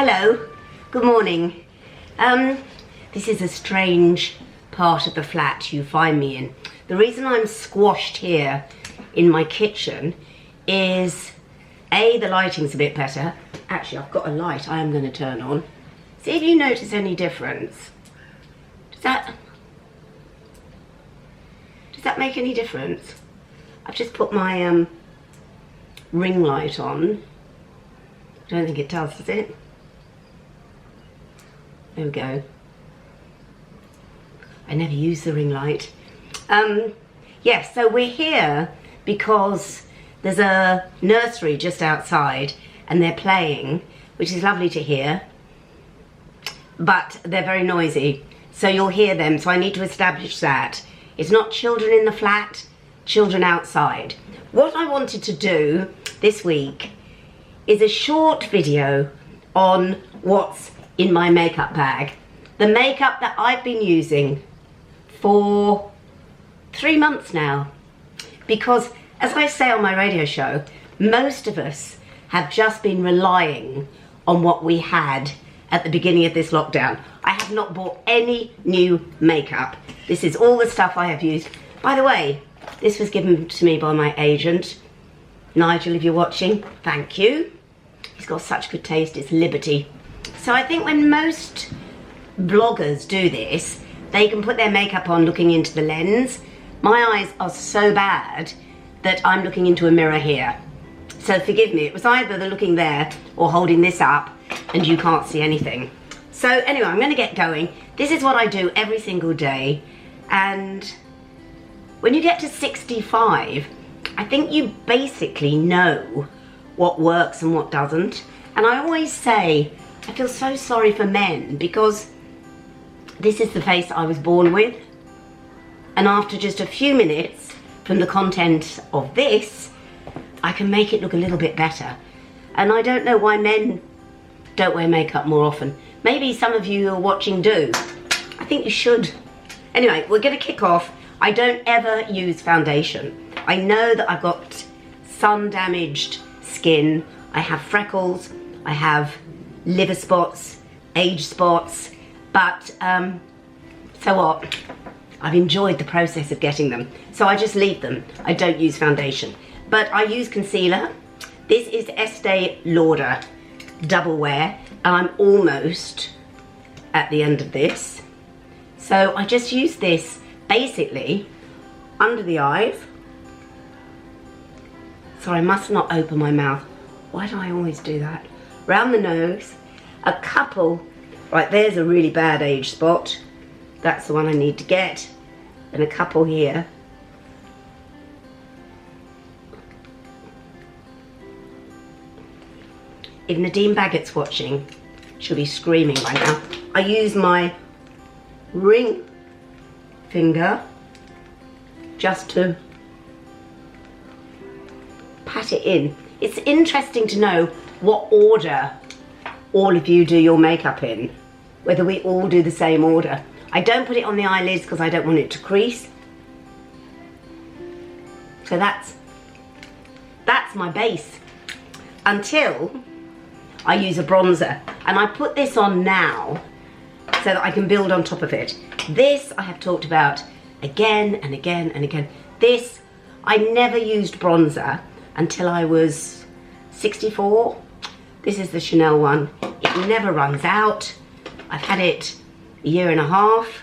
Hello, good morning. This is a strange part of the flat you find me in. The reason I'm squashed here in my kitchen is A, the lighting's a bit better. Actually, I've got a light I am going to turn on. See if you notice any difference. Does that make any difference? I've just put my ring light on. I don't think it does it? There we go. I never use the ring light. Yes, so we're here because there's a nursery just outside and they're playing, which is lovely to hear, but they're very noisy, so you'll hear them, so I need to establish that. It's not children in the flat, children outside. What I wanted to do this week is a short video on what's in my makeup bag. The makeup that I've been using for 3 months now. Because, as I say on my radio show, most of us have just been relying on what we had at the beginning of this lockdown. I have not bought any new makeup. This is all the stuff I have used. By the way, this was given to me by my agent. Nigel, if you're watching, thank you. He's got such good taste, it's Liberty. So I think when most bloggers do this, they can put their makeup on looking into the lens. My eyes are so bad that I'm looking into a mirror here. So forgive me, it was either the looking there or holding this up and you can't see anything. So anyway, I'm gonna get going. This is what I do every single day. And when you get to 65, I think you basically know what works and what doesn't. And I always say, I feel so sorry for men because this is the face I was born with. And after just a few minutes from the content of this, I can make it look a little bit better. And I don't know why men don't wear makeup more often. Maybe some of you who are watching do. I think you should. Anyway, we're gonna kick off. I don't ever use foundation. I know that I've got sun damaged skin. I have freckles, I have liver spots, age spots, but so what? I've enjoyed the process of getting them, so I just leave them. I don't use foundation, but I use concealer. This is Estée Lauder Double Wear, and I'm almost at the end of this. So I just use this basically under the eyes. Sorry, I must not open my mouth. Why do I always do that? Round the nose, a couple, right, there's a really bad age spot. That's the one I need to get. And a couple here. If Nadine Baggett's watching, she'll be screaming by now. I use my ring finger just to pat it in. It's interesting to know what order all of you do your makeup in, whether we all do the same order. I don't put it on the eyelids because I don't want it to crease. So that's my base until I use a bronzer, and I put this on now so that I can build on top of it. This I have talked about again and again and again. This, I never used bronzer until I was 64. This is the Chanel one. It never runs out. I've had it a year and a half.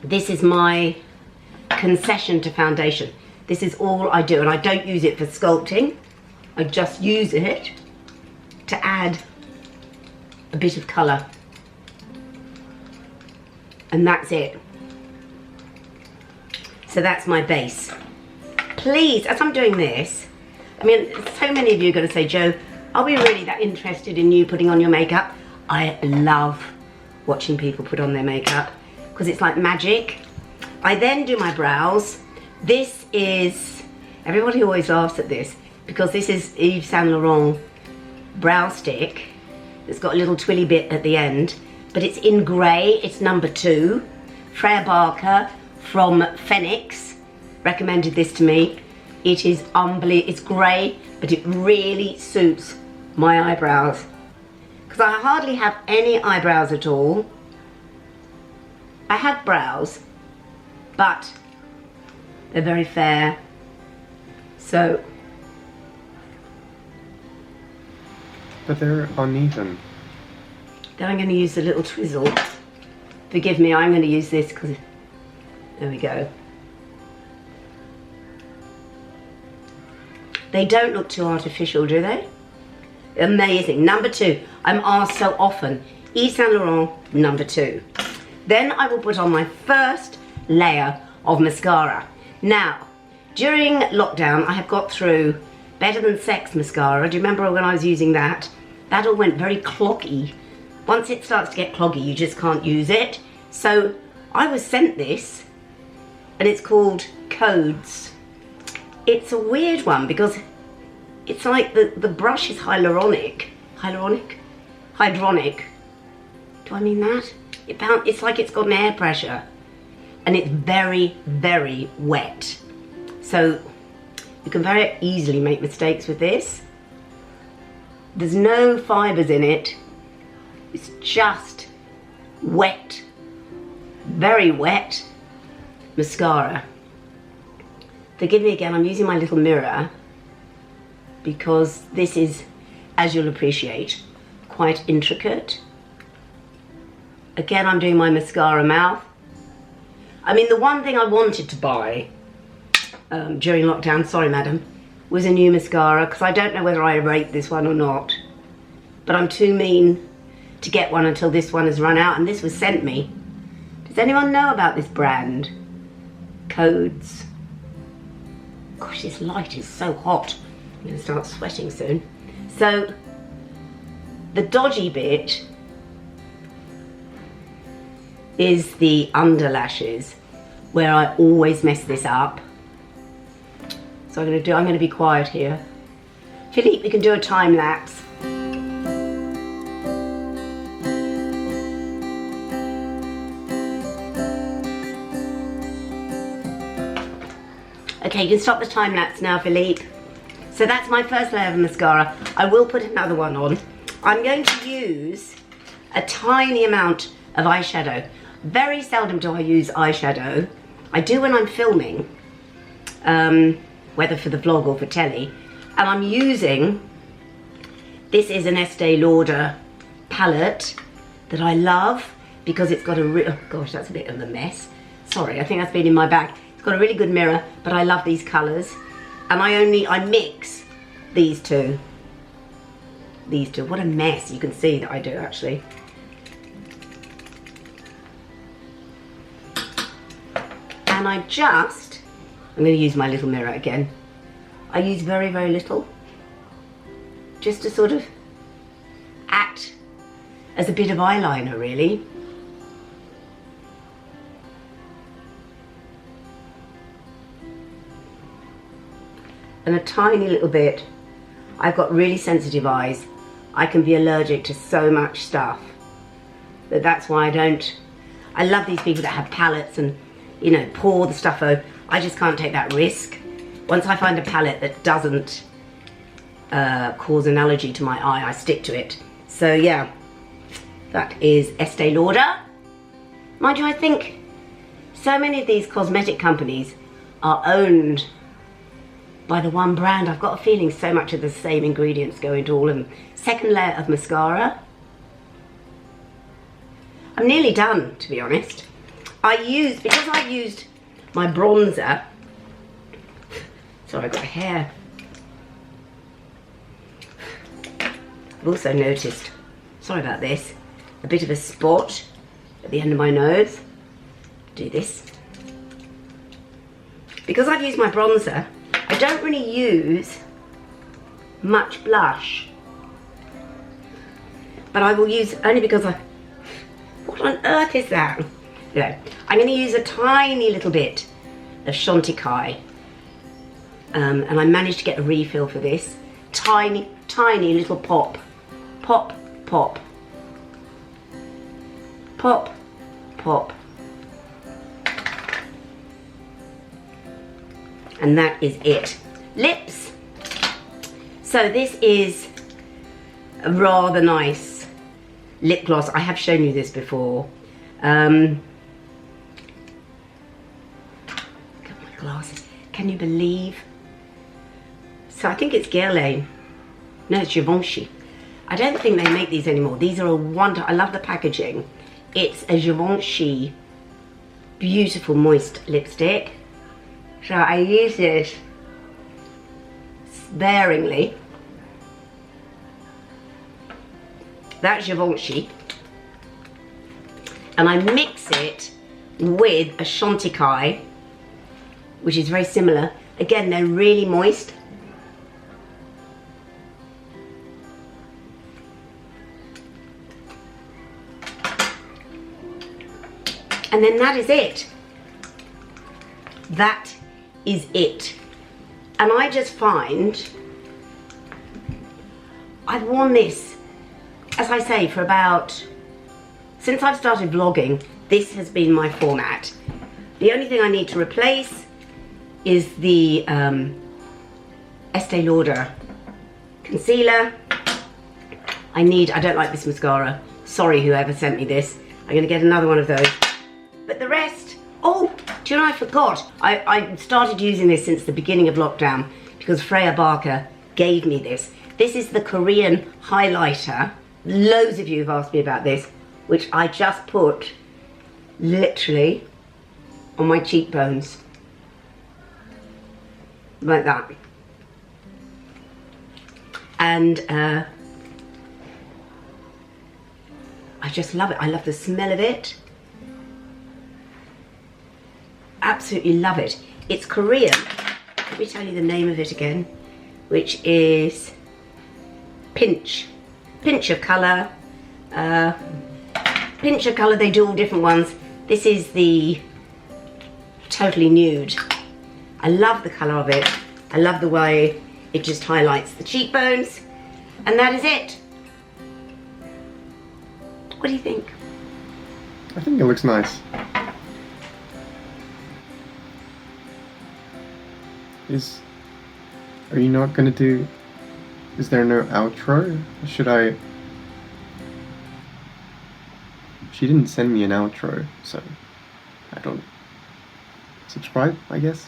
This is my concession to foundation. This is all I do, and I don't use it for sculpting. I just use it to add a bit of colour. And that's it. So that's my base. Please, as I'm doing this, I mean, so many of you are going to say, Jo, are we really that interested in you putting on your makeup? I love watching people put on their makeup because it's like magic. I then do my brows. This is, everybody always laughs at this because this is Yves Saint Laurent brow stick. It's got a little twilly bit at the end, but it's in grey. It's number 2. Freya Barker from Phoenix recommended this to me. It is unbelievable. It's grey, but it really suits my eyebrows because I hardly have any eyebrows at all. I have brows, but they're very fair. So, but they're uneven. Then I'm going to use a little twizzle. Forgive me, I'm going to use this because, there we go. They don't look too artificial, do they? Amazing. Number 2. I'm asked so often. Yves Saint Laurent, number 2. Then I will put on my first layer of mascara. Now, during lockdown, I have got through Better Than Sex mascara. Do you remember when I was using that? That all went very cloggy. Once it starts to get cloggy, you just can't use it. So I was sent this, and it's called Codes. It's a weird one because it's like the brush is hyaluronic. Hydronic. Do I mean that? It's like it's got an air pressure. And it's very, very wet. So you can very easily make mistakes with this. There's no fibres in it. It's just wet, very wet mascara. Forgive me again, I'm using my little mirror because this is, as you'll appreciate, quite intricate. Again, I'm doing my mascara mouth. I mean, the one thing I wanted to buy during lockdown, sorry madam, was a new mascara, because I don't know whether I rate this one or not. But I'm too mean to get one until this one has run out, and this was sent me. Does anyone know about this brand? Codes. Gosh, this light is so hot. I'm going to start sweating soon. So, the dodgy bit is the under lashes, where I always mess this up. So I'm going to be quiet here. Philippe, we can do a time lapse. Okay, you can stop the time lapse now, Philippe. So that's my first layer of mascara. I will put another one on. I'm going to use a tiny amount of eyeshadow. Very seldom do I use eyeshadow. I do when I'm filming, whether for the vlog or for telly. And I'm using, this is an Estée Lauder palette that I love because it's got a oh gosh, that's a bit of a mess. Sorry, I think that's been in my bag. It's got a really good mirror, but I love these colours. And I mix these two. These two, what a mess. You can see that I do actually. And I'm going to use my little mirror again. I use very, very little. Just to sort of act as a bit of eyeliner, really. And a tiny little bit. I've got really sensitive eyes. I can be allergic to so much stuff. But that's why I love these people that have palettes and, you know, pour the stuff over. I just can't take that risk. Once I find a palette that doesn't cause an allergy to my eye, I stick to it. So yeah, that is Estée Lauder. Mind you, I think so many of these cosmetic companies are owned by the one brand. I've got a feeling so much of the same ingredients go into all of them. Second layer of mascara. I'm nearly done, to be honest. Because I used my bronzer, sorry, I got hair. I've also noticed, sorry about this, a bit of a spot at the end of my nose. Do this. Because I've used my bronzer, I don't really use much blush. But I will use, only because what on earth is that? You know, I'm going to use a tiny little bit of Chantecaille. And I managed to get a refill for this. Tiny, tiny little pop. Pop, pop. Pop, pop. And that is it. Lips. So this is a rather nice lip gloss. I have shown you this before. Got my glasses. Can you believe? So I think it's Guerlain. No, it's Givenchy. I don't think they make these anymore. These are a wonder. I love the packaging. It's a Givenchy beautiful moist lipstick. So I use this sparingly. That's Givenchy. And I mix it with a Chantecaille, which is very similar. Again, they're really moist. And then that is it. That is it. And I just find I've worn this, as I say, for about, since I've started vlogging, this has been my format. The only thing I need to replace is the Estee Lauder concealer. I don't like this mascara. Sorry whoever sent me this. I'm gonna get another one of those. But the rest, oh, do you know, I forgot. I started using this since the beginning of lockdown because Freya Barker gave me this. This is the Korean highlighter. Loads of you have asked me about this, which I just put literally on my cheekbones. Like that. And I just love it. I love the smell of it. Absolutely love it. It's Korean. Let me tell you the name of it again, which is Pinch. Pinch of colour. Pinch of colour, they do all different ones. This is the totally nude. I love the colour of it. I love the way it just highlights the cheekbones. And that is it. What do you think? I think it looks nice. Are you not gonna do, is there no outro? Should I? She didn't send me an outro, so I don't subscribe, I guess.